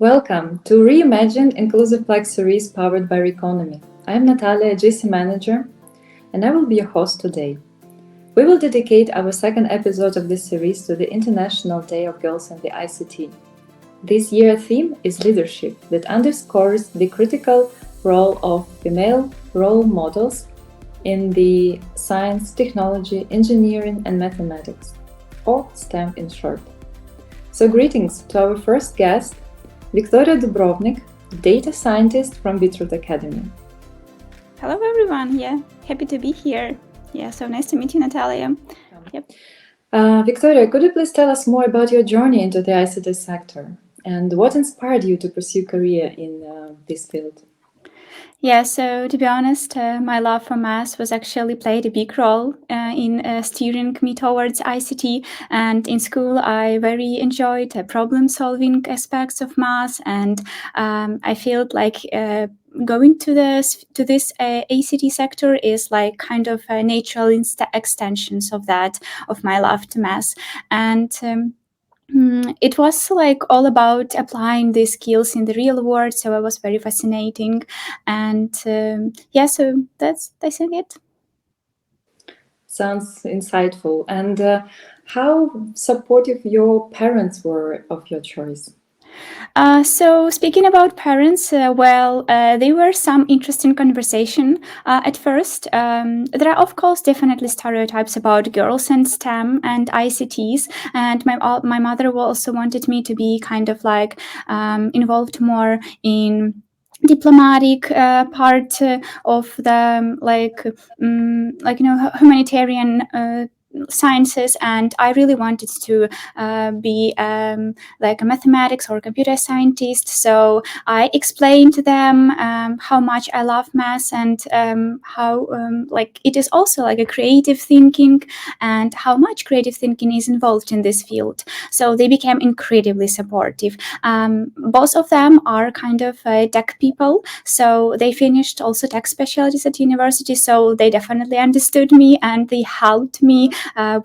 Welcome to Reimagine Inclusive Flex series powered by RECONOMY. I am Natalia, GC Manager, and I will be your host today. We will dedicate our second episode of this series to the International Day of Girls in the ICT. This year's theme is leadership, that underscores the critical role of female role models in the science, technology, engineering, and mathematics, or STEM in short. So greetings to our first guest, Victoria Dubrovnik, data scientist from Beetroot Academy. Hello everyone, happy to be here. So nice to meet you, Natalia. Victoria, could you please tell us more about your journey into the ICT sector and what inspired you to pursue career in this field? So to be honest, my love for math was actually played a big role in steering me towards ICT. And in school, I very enjoyed problem-solving aspects of math, and I felt like going to this ACT sector is like kind of a natural extensions of that, of my love to math. And it was like all about applying these skills in the real world, so it was very fascinating, and so that's I think it. Sounds insightful. And how supportive your parents were of your choice? So speaking about parents, they were some interesting conversation at first. There are, of course, definitely stereotypes about girls and STEM and ICTs, and my mother also wanted me to be kind of like involved more in diplomatic part of the humanitarian sciences, and I really wanted to be like a mathematics or computer scientist. So I explained to them how much I love math, and how like it is also like a creative thinking, and how much creative thinking is involved in this field. So they became incredibly supportive. Both of them are kind of tech people, so they finished also tech specialties at university, so they definitely understood me and they helped me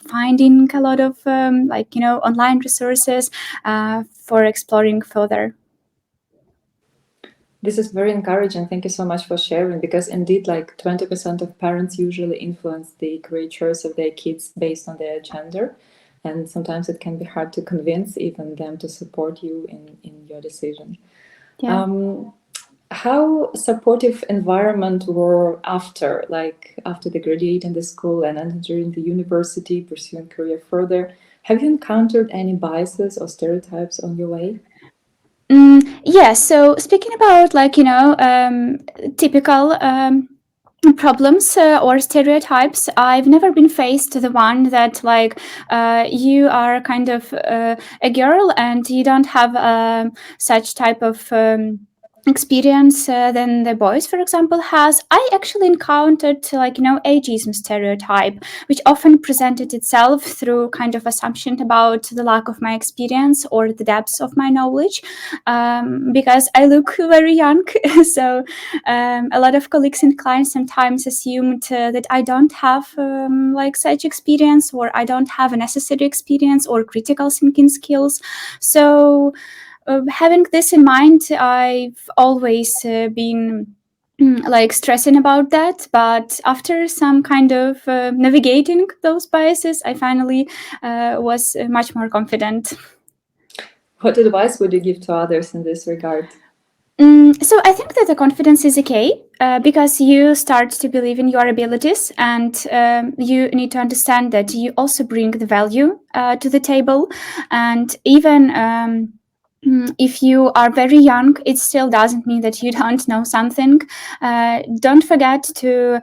finding a lot of online resources for exploring further. This is very encouraging. Thank you so much for sharing, because indeed, like 20% of parents usually influence the career choice of their kids based on their gender. And sometimes it can be hard to convince even them to support you in your decision. How supportive environment were after the graduating the school and entering the university, pursuing career further? Have you encountered any biases or stereotypes on your way? So speaking about typical problems or stereotypes, I've never been faced to the one that you are kind of a girl and you don't have such type of experience than the boys, for example, has. I actually encountered ageism stereotype, which often presented itself through kind of assumption about the lack of my experience or the depths of my knowledge, because I look very young. So a lot of colleagues and clients sometimes assumed that I don't have such experience, or I don't have a necessary experience or critical thinking skills. So having this in mind, I've always been stressing about that, but after some kind of navigating those biases, I finally was much more confident. What advice would you give to others in this regard? So I think that the confidence is okay, because you start to believe in your abilities, and you need to understand that you also bring the value to the table, and even if you are very young, it still doesn't mean that you don't know something. Don't forget to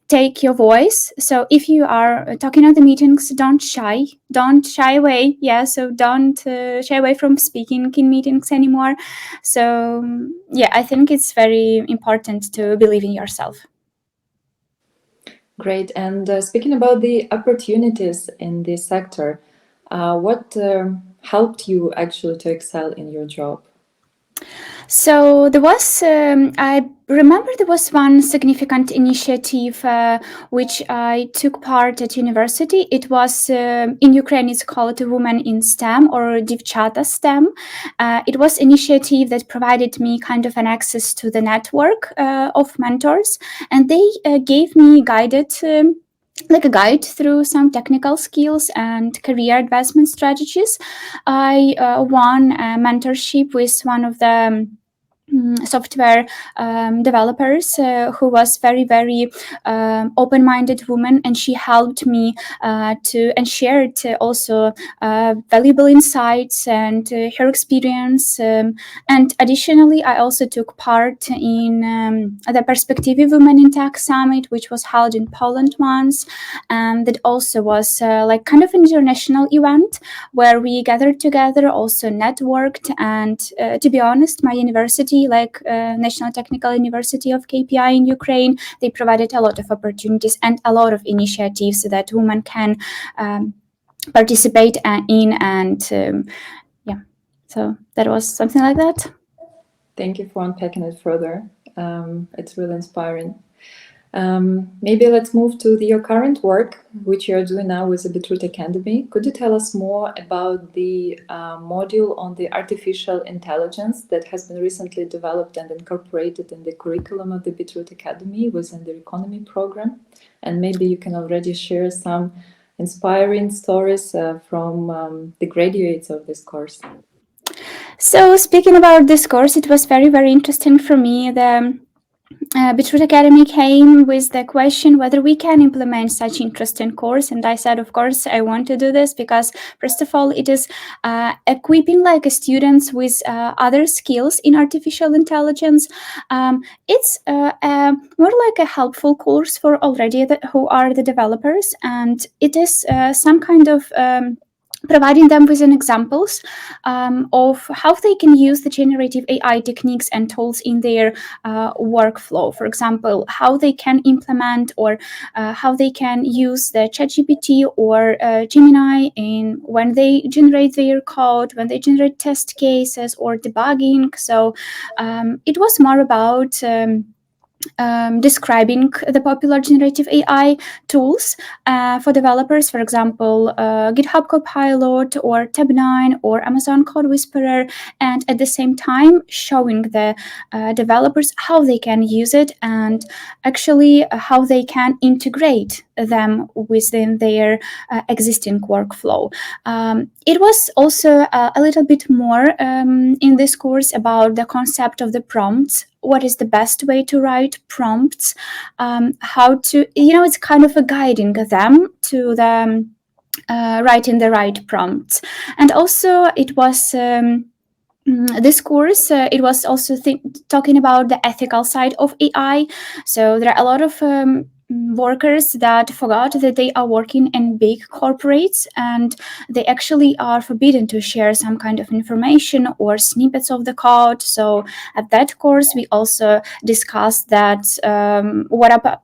take your voice. So if you are talking at the meetings, don't shy away. So don't shy away from speaking in meetings anymore. So I think it's very important to believe in yourself. Great. And speaking about the opportunities in this sector, what helped you actually to excel in your job? So there was, I remember there was one significant initiative which I took part at university. It was in Ukraine. It's called Women in STEM or Dівчата STEM. It was initiative that provided me kind of an access to the network of mentors, and they gave me guided. Like a guide through some technical skills and career advancement strategies. I won a mentorship with one of the software developers who was very open-minded woman, and she helped me to and shared also valuable insights and her experience, and additionally I also took part in the Perspective Women in Tech Summit, which was held in Poland once, and that also was like kind of an international event where we gathered together, also networked, and to be honest, my university, like National Technical University of KPI in Ukraine, they provided a lot of opportunities and a lot of initiatives that women can participate in, and yeah, so that was something like that. Thank you for unpacking it further. It's really inspiring. Maybe let's move to your current work, which you're doing now with the Beetroot Academy. Could you tell us more about the module on the artificial intelligence that has been recently developed and incorporated in the curriculum of the Beetroot Academy within the RECONOMY program? And maybe you can already share some inspiring stories from the graduates of this course. So speaking about this course, it was very interesting for me. The Beetroot Academy came with the question whether we can implement such interesting course, and I said, of course, I want to do this because, first of all, it is equipping like students with other skills in artificial intelligence. It's more like a helpful course for already who are the developers, and it is some kind of providing them with examples of how they can use the generative AI techniques and tools in their workflow. For example, how they can implement or how they can use the ChatGPT or Gemini in when they generate their code, when they generate test cases or debugging. So it was more about describing the popular generative AI tools for developers, for example, GitHub Copilot or Tab9 or Amazon Code Whisperer, and at the same time showing the developers how they can use it and actually how they can integrate them within their existing workflow. It was also a little bit more in this course about the concept of the prompts. What is the best way to write prompts? How to, it's kind of a guiding them to the writing the right prompts. And also it was this course, it was also talking about the ethical side of AI. So there are a lot of workers that forgot that they are working in big corporates and they actually are forbidden to share some kind of information or snippets of the code. So at that course, we also discussed that what are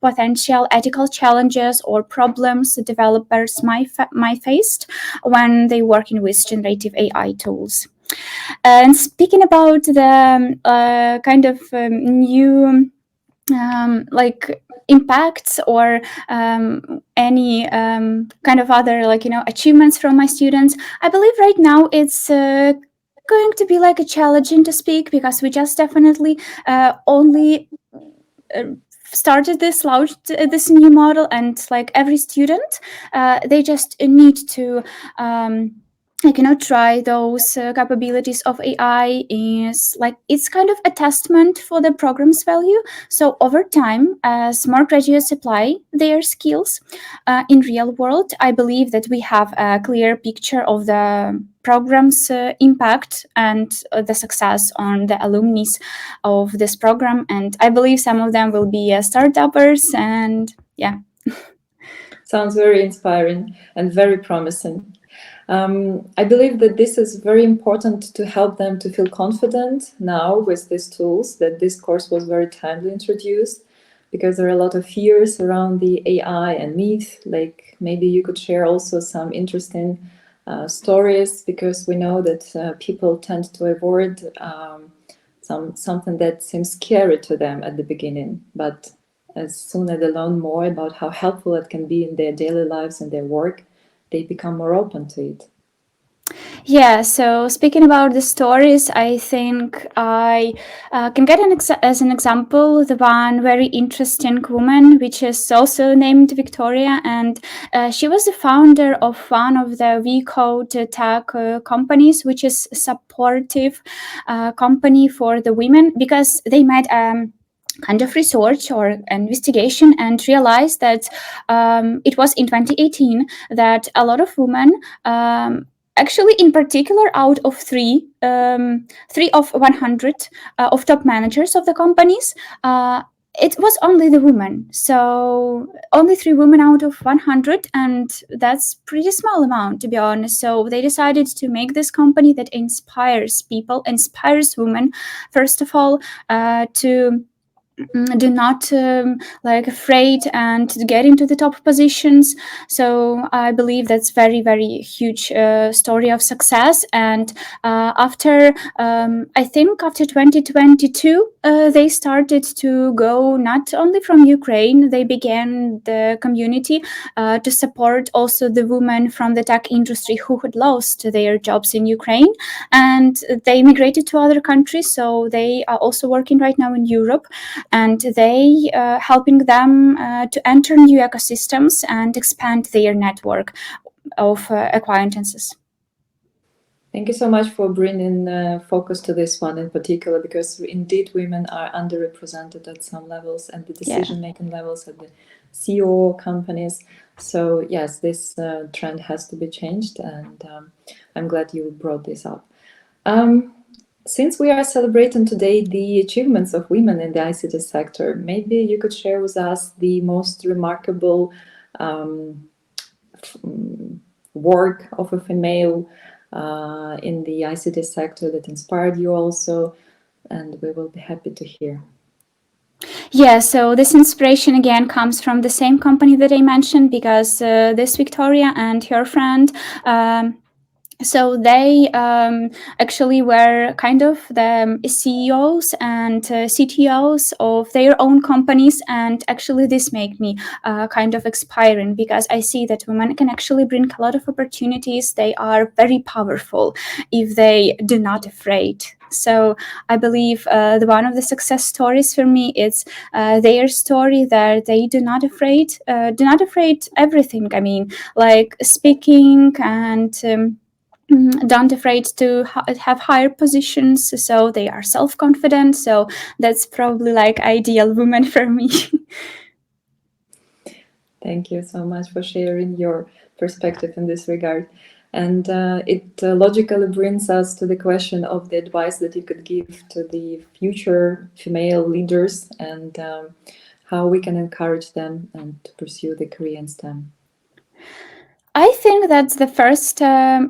potential ethical challenges or problems the developers might face when they working with generative AI tools. And speaking about the kind of new like impacts or any kind of other achievements from my students, I believe right now it's going to be like a challenging to speak because we just definitely only started launched this new model, and like every student they just need to try those capabilities of AI. Is like it's kind of a testament for the program's value. So over time, as more graduates apply their skills in real world, I believe that we have a clear picture of the program's impact and the success on the alumni of this program. And I believe some of them will be startuppers, and yeah. Sounds very inspiring and very promising. I believe that this is very important to help them to feel confident now with these tools, that this course was very timely introduced, because there are a lot of fears around the AI and myth. Like maybe you could share also some interesting stories, because we know that people tend to avoid something that seems scary to them at the beginning, but as soon as they learn more about how helpful it can be in their daily lives and their work, they become more open to it. Yeah, so speaking about the stories, I think I can get as an example the one very interesting woman, which is also named Victoria, and she was the founder of one of the V-Code tech companies, which is supportive company for the women, because they made kind of research or investigation and realized that it was in 2018 that a lot of women actually, in particular, out of three of 100 of top managers of the companies, it was only the women. So only 3 women out of 100, and that's pretty small amount, to be honest. So they decided to make this company that inspires people, inspires women, first of all, to do not afraid and get into the top positions. So I believe that's very, very huge story of success. And after I think after 2022 they started to go not only from Ukraine, they began the community to support also the women from the tech industry who had lost their jobs in Ukraine, and they migrated to other countries. So they are also working right now in Europe, and they helping them to enter new ecosystems and expand their network of acquaintances. Thank you so much for bringing focus to this one in particular, because indeed women are underrepresented at some levels and the decision-making levels at the CEO companies. So yes, this trend has to be changed, and I'm glad you brought this up. Since we are celebrating today the achievements of women in the ICT sector, maybe you could share with us the most remarkable work of a female in the ICT sector that inspired you also, and we will be happy to hear. Yeah, so this inspiration again comes from the same company that I mentioned, because this Victoria and her friend, so they actually were kind of the CEOs and CTOs of their own companies, and actually this made me kind of inspiring, because I see that women can actually bring a lot of opportunities. They are very powerful if they do not afraid. So I believe the one of the success stories for me is their story, that they do not afraid everything. I mean, like speaking and don't afraid to have higher positions, so they are self-confident. So that's probably like ideal woman for me. Thank you so much for sharing your perspective in this regard. And it logically brings us to the question of the advice that you could give to the future female leaders, and how we can encourage them and to pursue the career in STEM. I think that the first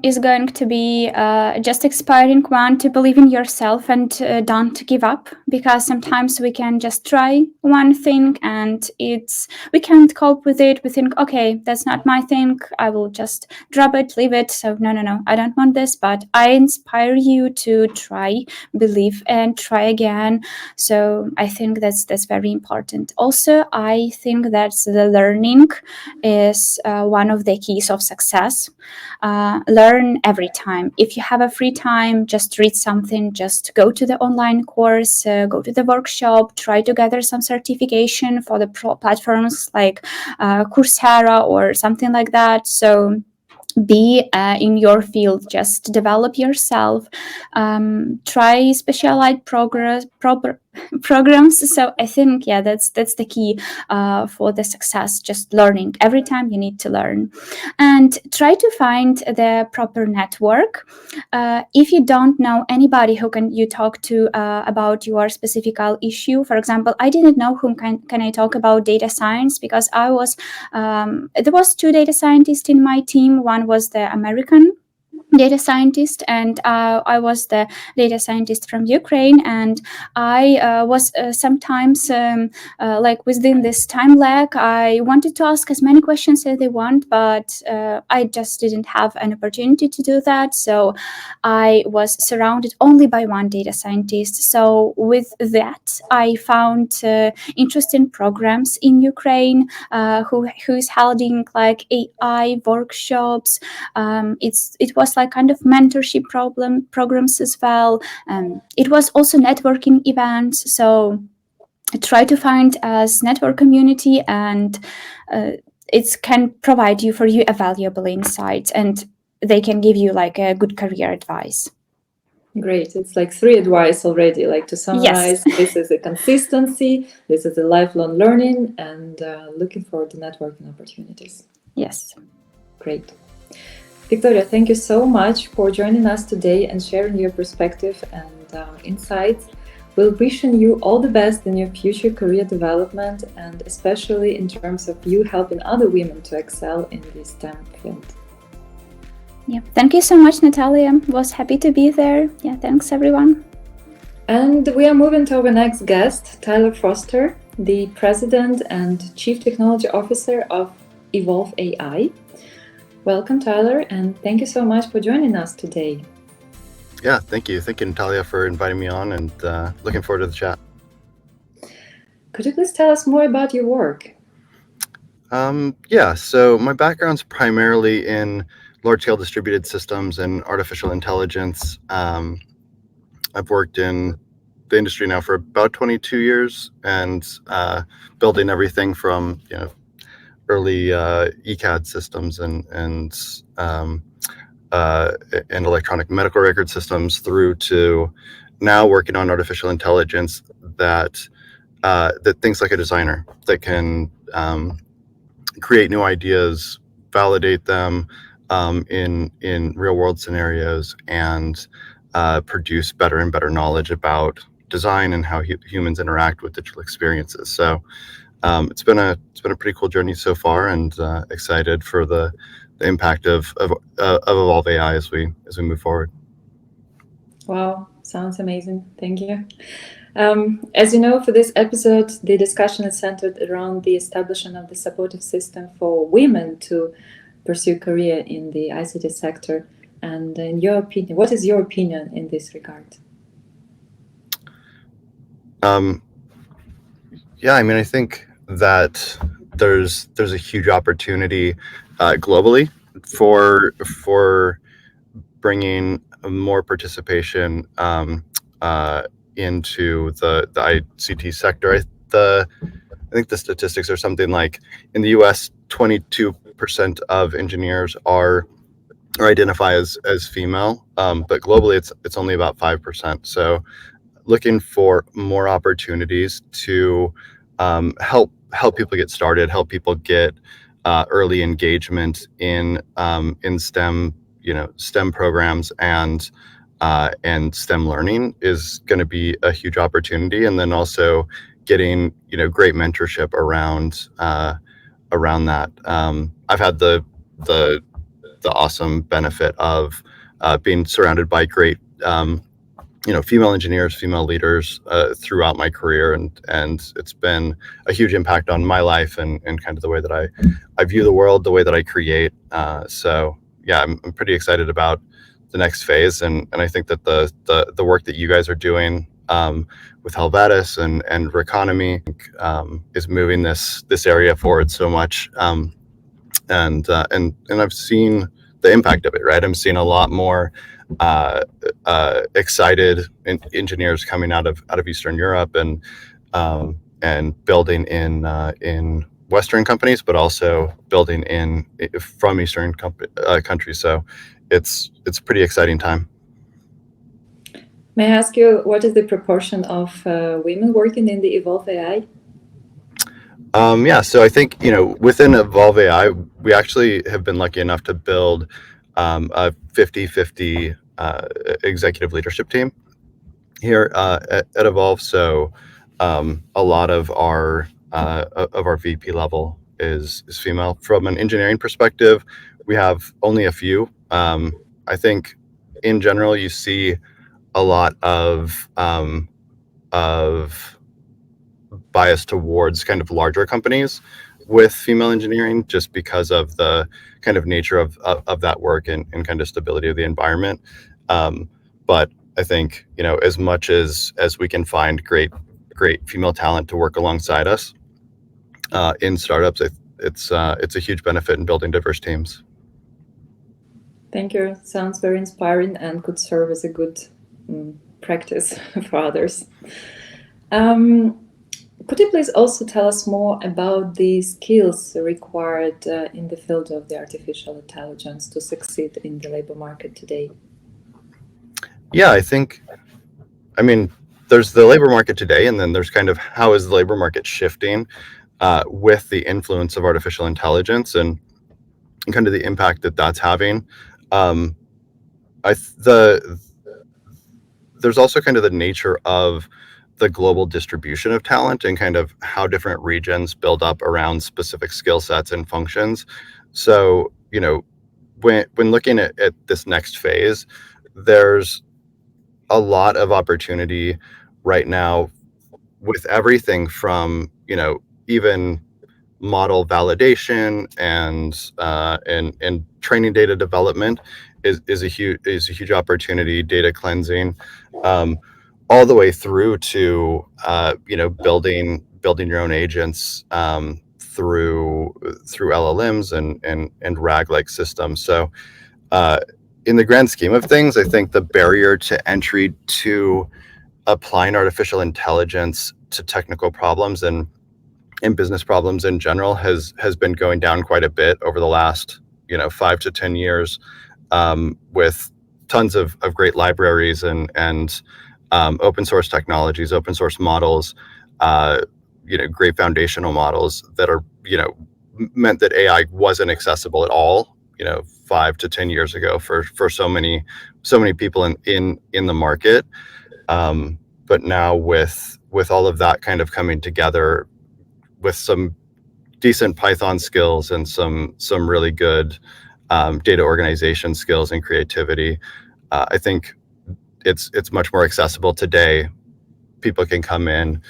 is going to be just inspiring one to believe in yourself and don't give up, because sometimes we can just try one thing and we can't cope with it. We think, okay, that's not my thing, I will just drop it, leave it. So no, I don't want this, but I inspire you to try, believe, and try again. So I think that's very important. Also, I think that the learning is one of the keys of success. Learn every time. If you have a free time, just read something, just go to the online course, go to the workshop, try to gather some certification for the platforms like Coursera or something like that. So be in your field, just develop yourself, try specialized programs. So I think, yeah, that's the key for the success. Just learning every time. You need to learn, and try to find the proper network. If you don't know anybody who can you talk to about your specific issue, for example, I didn't know whom can I talk about data science, because there was 2 data scientists in my team. One was the American data scientist, and I was the data scientist from Ukraine, and I was sometimes like within this time lag, I wanted to ask as many questions as they want, but I just didn't have an opportunity to do that. So I was surrounded only by one data scientist. So with that, I found interesting programs in Ukraine who's holding like AI workshops. It was like kind of mentorship programs as well. It was also networking events. So I try to find as network community, and it can provide you for you a valuable insight, and they can give you like a good career advice. Great. It's like three advice already. Like to summarize, Yes. this is a consistency, this is a lifelong learning, and looking for the networking opportunities. Yes. Great. Victoria, thank you so much for joining us today and sharing your perspective and insights. We're wishing you all the best in your future career development, and especially in terms of you helping other women to excel in the STEM field. Yeah. Thank you so much, Natalia. Was happy to be there. Yeah. Thanks, everyone. And we are moving to our next guest, Tyler Foster, the President and Chief Technology Officer of Evolve AI. Welcome, Tyler, and thank you so much for joining us today. Yeah, thank you. Thank you, Natalia, for inviting me on, and looking forward to the chat. Could you please tell us more about your work? Yeah, so my background's primarily in large-scale distributed systems and artificial intelligence. I've worked in the industry now for about 22 years, and building everything from early ECAD systems and electronic medical record systems through to now working on artificial intelligence that thinks like a designer, that can create new ideas, validate them in real world scenarios, and produce better and better knowledge about design and how humans interact with digital experiences. So it's been a pretty cool journey so far, and excited for the impact of Evolve AI as we move forward. Wow, sounds amazing. Thank you. As you know, for this episode, the discussion is centered around the establishment of the supportive system for women to pursue career in the ICT sector. And in your opinion, what is your opinion in this regard? Yeah, I mean, I think that there's a huge opportunity globally for bringing more participation into the ICT sector. I think the statistics are something like in the US, 22% of engineers are identify as female, but globally it's only about 5%. So looking for more opportunities to help people get started, help people get early engagement in STEM, STEM programs and STEM learning is going to be a huge opportunity. And then also getting great mentorship around that. I've had the awesome benefit of being surrounded by great female engineers, female leaders throughout my career, and it's been a huge impact on my life and kind of the way that I view the world, the way that I create. So yeah, I'm pretty excited about the next phase, and I think that the work that you guys are doing with Helvetis and RECONOMY is moving this area forward so much, and I've seen the impact of it. Right, I'm seeing a lot more excited engineers coming out of Eastern Europe and building in Western companies, but also building from Eastern countries. So it's a pretty exciting time. May I ask you, what is the proportion of women working in the Evolve AI? Yeah, so I think within Evolve AI, we actually have been lucky enough to build a 50-50 executive leadership team here at Evolve. So a lot of our VP level is female. From an engineering perspective, we have only a few. I think in general you see a lot of bias towards kind of larger companies with female engineering, just because of the kind of nature of that work and kind of stability of the environment. But I think, you know, as much as we can find great female talent to work alongside us in startups, it's a huge benefit in building diverse teams. Thank you. Sounds very inspiring and could serve as a good practice for others. Could you please also tell us more about the skills required in the field of the artificial intelligence to succeed in the labor market today? Yeah, I mean, there's the labor market today, and then there's kind of how is the labor market shifting with the influence of artificial intelligence and kind of the impact that that's having. There's also kind of the nature of the global distribution of talent and kind of how different regions build up around specific skill sets and functions. So, you know, when looking at this next phase, there's a lot of opportunity right now with everything from, you know, even model validation and training data development is a huge opportunity, data cleansing, all the way through to you know, building your own agents through LLMs and RAG like systems. So in the grand scheme of things, I think the barrier to entry to applying artificial intelligence to technical problems and business problems in general has been going down quite a bit over the last, you know, 5 to 10 years, with tons of great libraries and open source technologies, open source models, you know, great foundational models that are, you know, meant that AI wasn't accessible at all, you know, 5 to 10 years ago for so many people in the market. But now with all of that kind of coming together, with some decent Python skills and some really good data organization skills and creativity, I think it's much more accessible today. People can come in,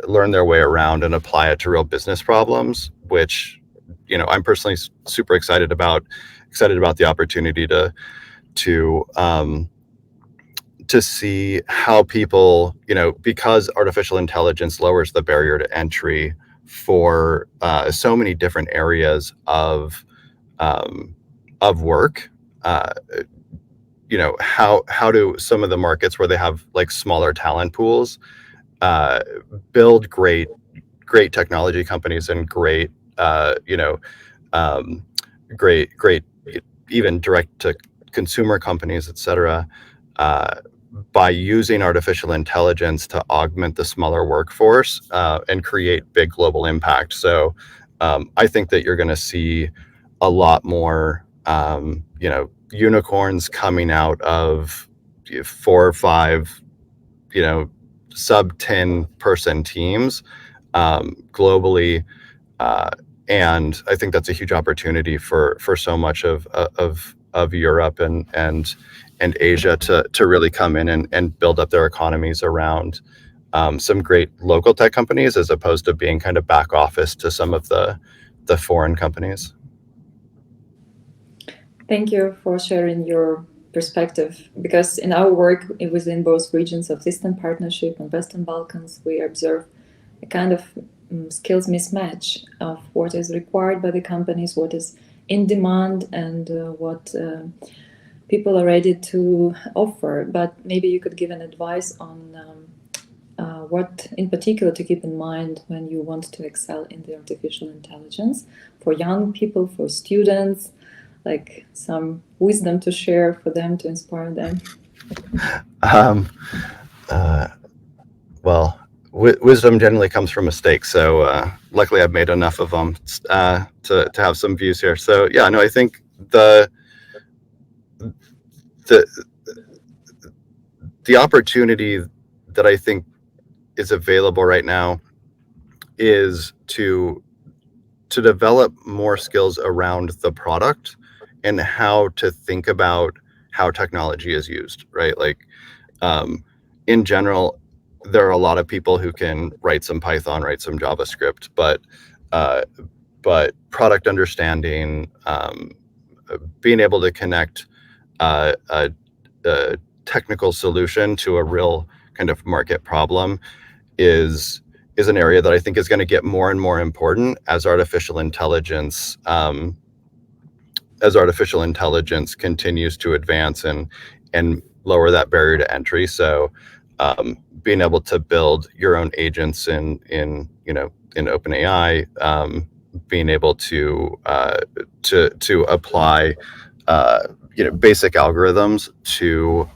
learn their way around, and apply it to real business problems, which, you know, I'm personally super excited about the opportunity to see how people, you know, because artificial intelligence lowers the barrier to entry for so many different areas of work. You know, how do some of the markets where they have like smaller talent pools build great technology companies and great you know, great even direct to consumer companies, etc., by using artificial intelligence to augment the smaller workforce and create big global impact. So I think that you're going to see a lot more, you know, unicorns coming out of 4 or 5, you know, sub 10 person teams globally. And I think that's a huge opportunity for so much of Europe and Asia to really come in and build up their economies around some great local tech companies, as opposed to being kind of back office to some of the foreign companies. Thank you for sharing your perspective, because in our work within both regions of Eastern Partnership and Western Balkans, we observe a kind of skills mismatch of what is required by the companies, what is in demand, and what people are ready to offer. But maybe you could give an advice on what in particular to keep in mind when you want to excel in the artificial intelligence for young people, for students, like some wisdom to share for them to inspire them. Well, wisdom generally comes from mistakes, so luckily I've made enough of them to have some views here. So yeah, no, I think the opportunity that I think is available right now is to develop more skills around the product and how to think about how technology is used, right? Like in general, there are a lot of people who can write some Python, write some JavaScript, but product understanding, being able to connect a technical solution to a real kind of market problem is an area that I think is going to get more and more important as artificial intelligence continues to advance and lower that barrier to entry. So being able to build your own agents in OpenAI, being able to apply basic algorithms to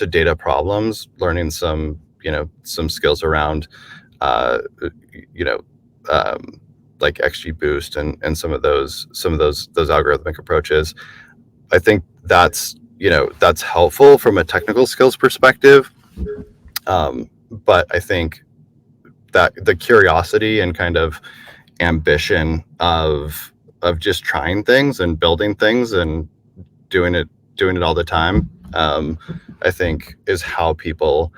data problems, learning some skills around like XGBoost and some of those algorithmic approaches. I think that's helpful from a technical skills perspective. But I think that the curiosity and kind of ambition of just trying things and building things and doing it all the time, I think is how people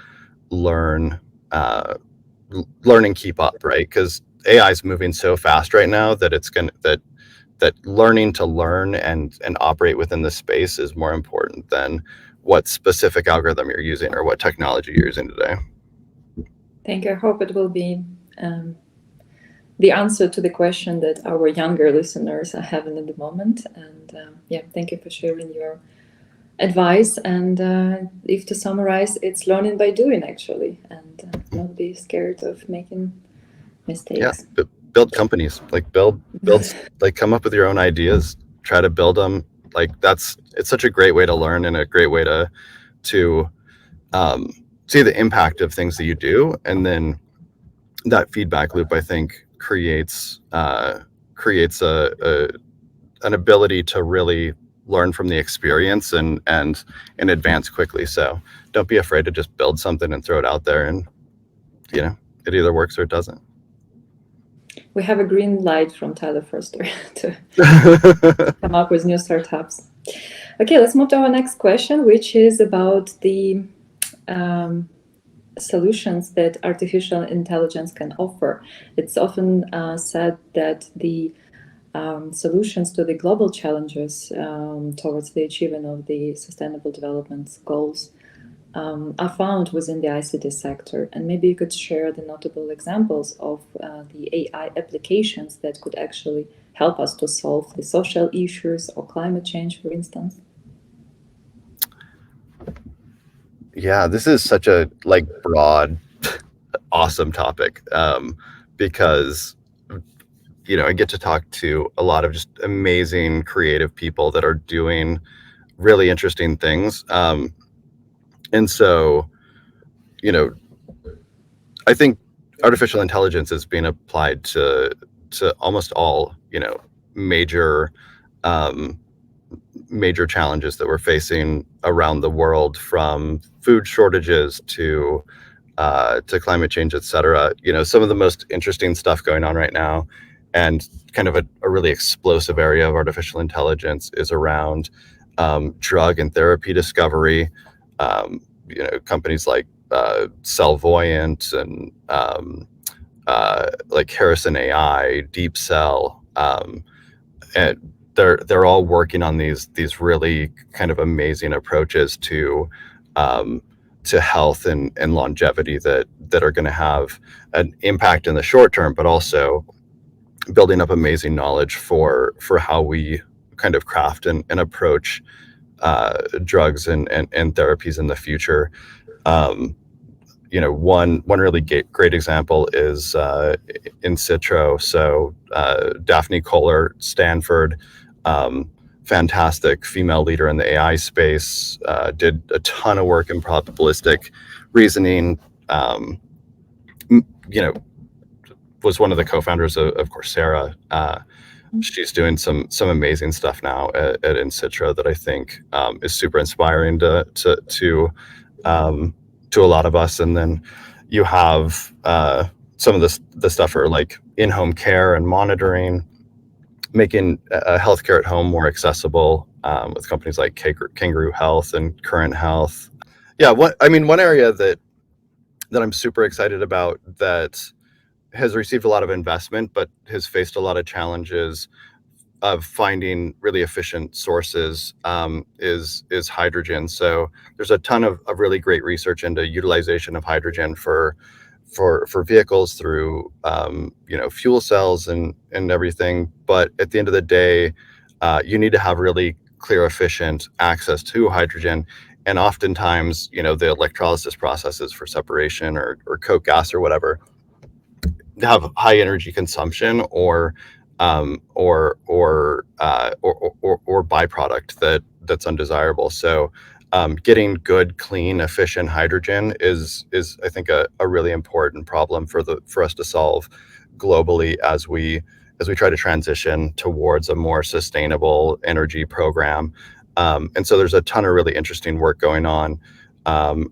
learn and keep up, right? Because AI is moving so fast right now that that learning to learn and operate within the space is more important than what specific algorithm you're using or what technology you're using today. Thank you. I hope it will be the answer to the question that our younger listeners are having at the moment. And thank you for sharing your advice. And if to summarize, it's learning by doing, actually, and not be scared of making mistakes. Yeah, but build companies, like build, like come up with your own ideas, try to build them. Like it's such a great way to learn and a great way to see the impact of things that you do, and then that feedback loop, I think, creates an ability to really learn from the experience and advance quickly. So don't be afraid to just build something and throw it out there, and it either works or it doesn't. We have a green light from Tyler Forster to come up with new startups. Okay, let's move to our next question, which is about the solutions that artificial intelligence can offer. It's often said that the solutions to the global challenges towards the achievement of the Sustainable Development Goals are found within the ICT sector. And maybe you could share the notable examples of the AI applications that could actually help us to solve the social issues or climate change, for instance. Yeah, this is such a broad, awesome topic, because I get to talk to a lot of just amazing creative people that are doing really interesting things. And so, I think artificial intelligence is being applied to almost all, major challenges that we're facing around the world, from food shortages to climate change, et cetera. Some of the most interesting stuff going on right now, and kind of a really explosive area of artificial intelligence, is around drug and therapy discovery. Companies like Cellvoyant and like Harrison AI, Deep Cell, and they're all working on these really kind of amazing approaches to health and longevity that are going to have an impact in the short term, but also building up amazing knowledge for how we kind of craft and approach drugs and therapies in the future. One really great example is in Citro. So Daphne Kohler, Stanford, fantastic female leader in the AI space, did a ton of work in probabilistic reasoning. Was one of the co-founders of Coursera. She's doing some amazing stuff now at In Citro that I think is super inspiring to a lot of us. And then you have some of the stuff for like in-home care and monitoring, making healthcare at home more accessible. with companies like Kangaroo Health and Current Health. Yeah, one area that I'm super excited about that has received a lot of investment but has faced a lot of challenges of finding really efficient sources is hydrogen. So there's a ton of really great research into utilization of hydrogen for vehicles through fuel cells and everything. But at the end of the day, you need to have really clear, efficient access to hydrogen. And oftentimes, the electrolysis processes for separation or coke gas or whatever have high energy consumption or byproduct that's undesirable. So getting good, clean, efficient hydrogen is I think a really important problem for us to solve globally as we try to transition towards a more sustainable energy program. And so there's a ton of really interesting work going on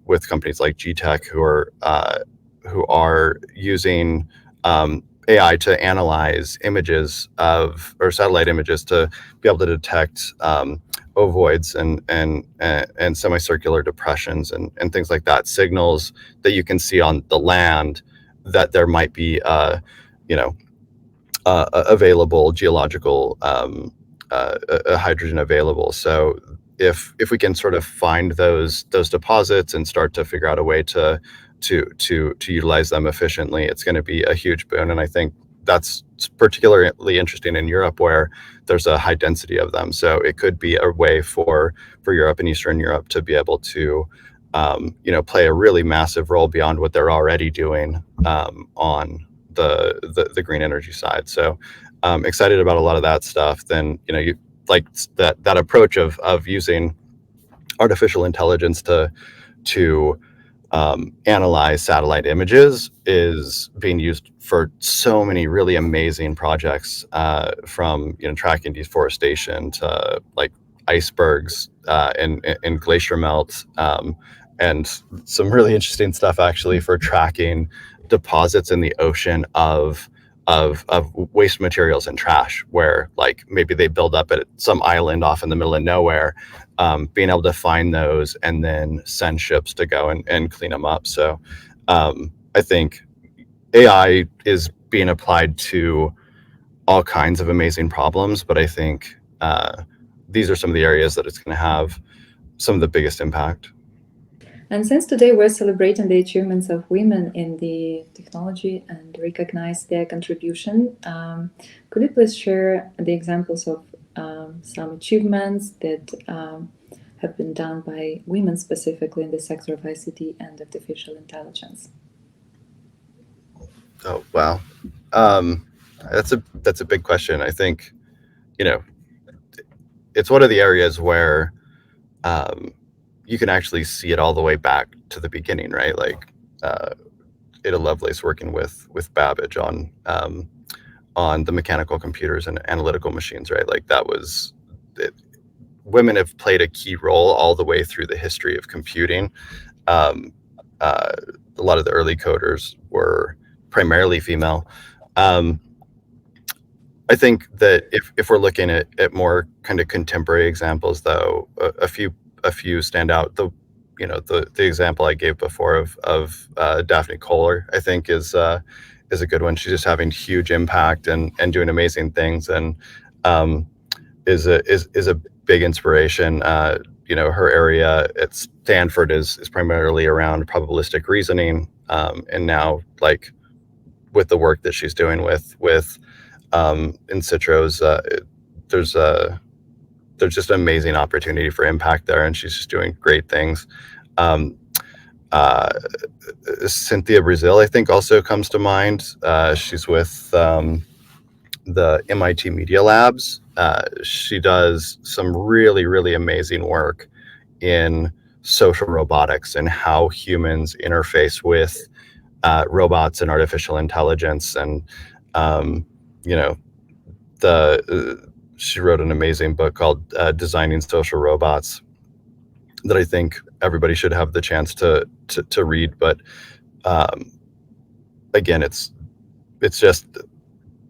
with companies like GTech who are using AI to analyze images or satellite images to be able to detect ovoids and semicircular depressions and things like that, signals that you can see on the land that there might be available geological hydrogen available. So if we can sort of find those deposits and start to figure out a way to utilize them efficiently, it's going to be a huge boon. And I think that's particularly interesting in Europe, where there's a high density of them. So it could be a way for Europe and Eastern Europe to be able to play a really massive role beyond what they're already doing on the green energy side. So excited about a lot of that stuff. Then you like that approach of using artificial intelligence to analyze satellite images is being used for so many really amazing projects, from tracking deforestation to like icebergs and glacier melt, and some really interesting stuff actually for tracking deposits in the ocean of waste materials and trash, where like maybe they build up at some island off in the middle of nowhere, being able to find those and then send ships to go and clean them up. So I think AI is being applied to all kinds of amazing problems, but I think these are some of the areas that it's going to have some of the biggest impact. And since today we're celebrating the achievements of women in the technology and recognize their contribution, could you please share the examples of some achievements that have been done by women specifically in the sector of ICT and artificial intelligence? Oh, wow. That's a big question. I think, it's one of the areas where you can actually see it all the way back to the beginning, right? Like Ada Lovelace working with Babbage on the mechanical computers and analytical machines, right? Like that was it. Women have played a key role all the way through the history of computing. A lot of the early coders were primarily female. I think that if we're looking at more kind of contemporary examples, though, a few stand out. The example I gave before of Daphne Kohler, I think is a good one. She's just having huge impact and doing amazing things, and is a big inspiration. Her area at Stanford is primarily around probabilistic reasoning, and now like with the work that she's doing with in Citro's, there's just an amazing opportunity for impact there, and she's just doing great things. Cynthia Brazil, I think, also comes to mind. She's with the MIT Media Labs. She does some really, really amazing work in social robotics and how humans interface with robots and artificial intelligence. And she wrote an amazing book called Designing Social Robots that I think everybody should have the chance to read. But again, it's just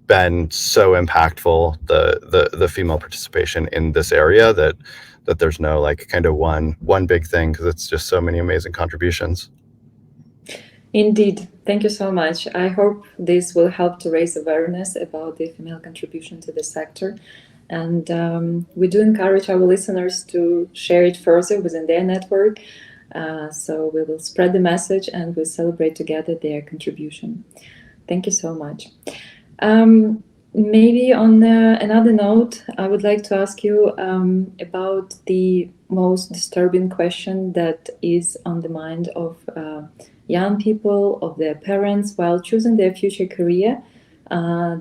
been so impactful, the female participation in this area, that there's no like kind of one big thing, because it's just so many amazing contributions. Indeed. Thank you so much. I hope this will help to raise awareness about the female contribution to the sector. And we do encourage our listeners to share it further within their network. So we will spread the message and we'll celebrate together their contribution. Thank you so much. Maybe on another note, I would like to ask you about the most disturbing question that is on the mind of young people, of their parents, while choosing their future career.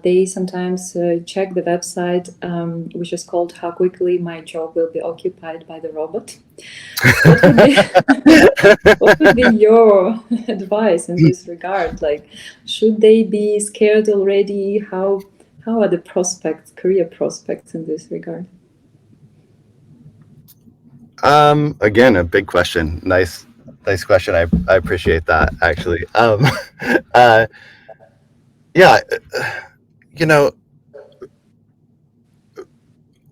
They sometimes check the website, which is called "How quickly my job will be occupied by the robot." What would be your advice in this regard? Like, should they be scared already? How are the prospects, career prospects in this regard? Again, a big question. Nice question. I appreciate that, actually. Yeah,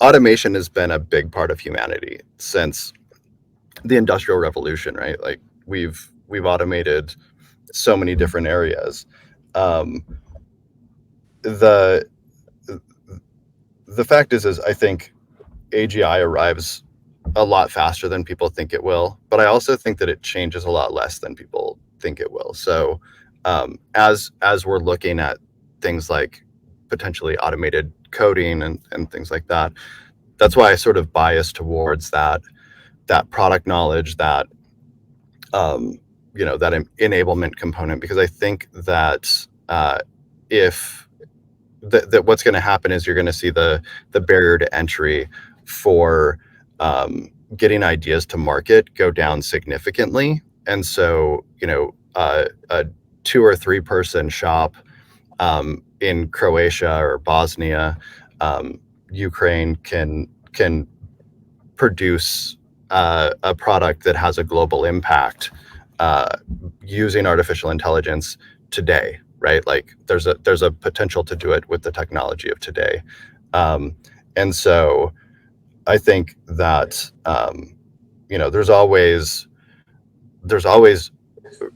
automation has been a big part of humanity since the Industrial Revolution, right? Like we've automated so many different areas. The fact is I think AGI arrives a lot faster than people think it will, but I also think that it changes a lot less than people think it will. So as we're looking at things like potentially automated coding and things like that, that's why I sort of bias towards that product knowledge, that that enablement component, because I think that if that what's going to happen is you're going to see the barrier to entry for getting ideas to market go down significantly. And so, a 2 or 3 person shop in Croatia or Bosnia, Ukraine can produce a product that has a global impact using artificial intelligence today, right? Like there's a potential to do it with the technology of today. And so I think that there's always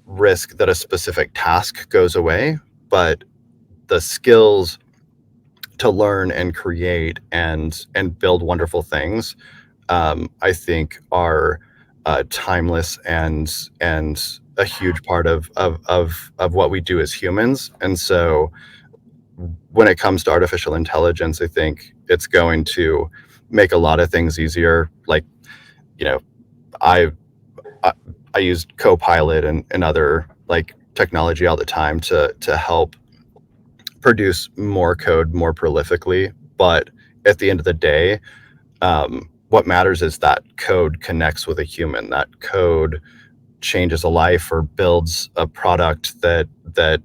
risk that a specific task goes away, but the skills to learn and create and build wonderful things, I think are timeless and a huge part of what we do as humans. And so when it comes to artificial intelligence, I think it's going to make a lot of things easier. Like, I use Copilot and other like technology all the time to help produce more code more prolifically. But at the end of the day, what matters is that code connects with a human. That code changes a life or builds a product that the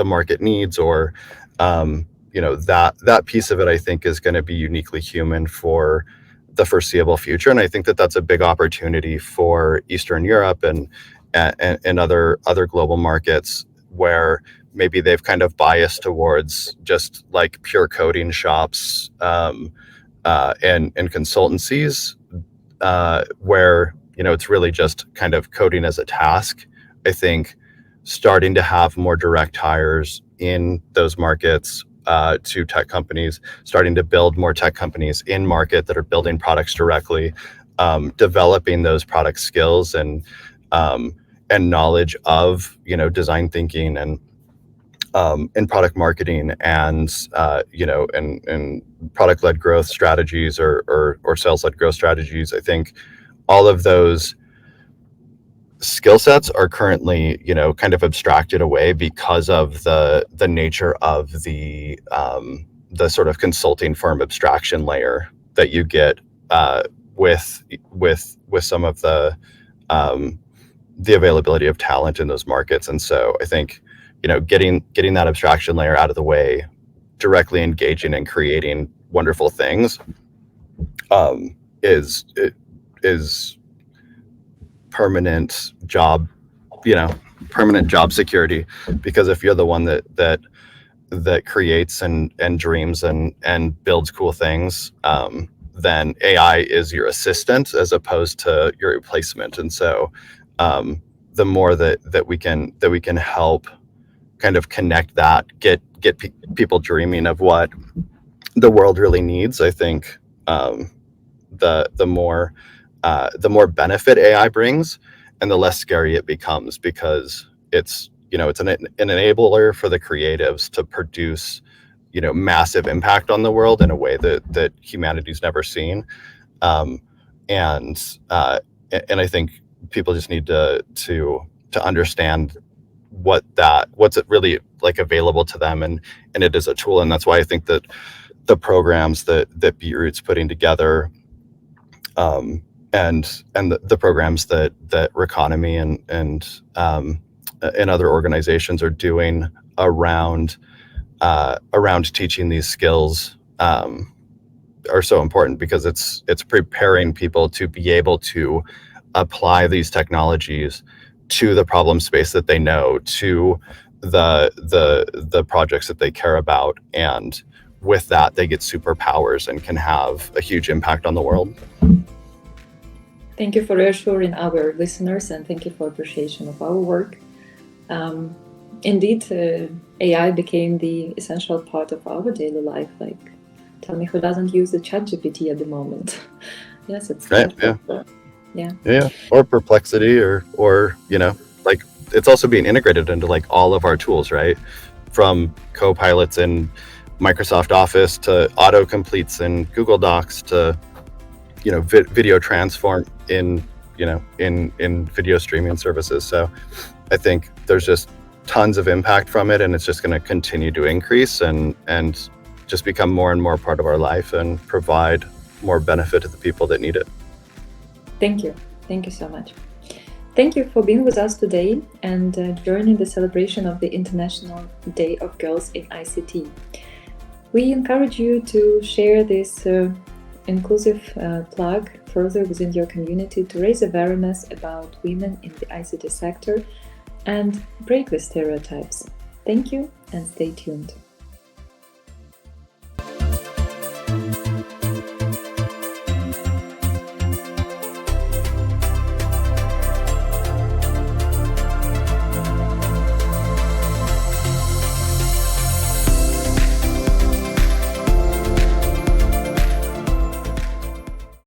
market needs, or that piece of it, I think, is going to be uniquely human for the foreseeable future. And I think that that's a big opportunity for Eastern Europe and other global markets, where maybe they've kind of biased towards just like pure coding shops and consultancies, where it's really just kind of coding as a task. I think starting to have more direct hires in those markets to tech companies, starting to build more tech companies in market that are building products directly, developing those product skills and knowledge of design thinking and product marketing and and product-led growth strategies or sales-led growth strategies. I think all of those skill sets are currently kind of abstracted away because of the nature of the sort of consulting firm abstraction layer that you get with some of the availability of talent in those markets. And so I think getting that abstraction layer out of the way, directly engaging and creating wonderful things is permanent job security. Because if you're the one that that creates and dreams and builds cool things, then AI is your assistant as opposed to your replacement. And so the more that we can help kind of connect that, get people dreaming of what the world really needs, I think the more benefit AI brings, and the less scary it becomes, because it's an enabler for the creatives to produce massive impact on the world in a way that humanity's never seen. And I think people just need to understand what's it really like available to them, and it is a tool. And that's why I think that the programs that Beetroot's putting together, and the programs that RECONOMY and other organizations are doing around teaching these skills are so important, because it's preparing people to be able to apply these technologies to the problem space that they know, to the projects that they care about, and with that they get superpowers and can have a huge impact on the world. Thank you for reassuring our listeners, and thank you for appreciation of our work. Indeed, AI became the essential part of our daily life. Like, tell me who doesn't use the ChatGPT at the moment? Yes, it's right. Yeah. Or Perplexity, or like, it's also being integrated into like all of our tools, right? From co-pilots in Microsoft Office to autocompletes in Google Docs to video transform in video streaming services. So I think there's just tons of impact from it, and it's just going to continue to increase and just become more and more part of our life and provide more benefit to the people that need it. Thank you so much. Thank you for being with us today and joining the celebration of the International Day of Girls in ICT. We encourage you to share this inclusive plug further within your community to raise awareness about women in the ICT sector and break the stereotypes. Thank you, and stay tuned.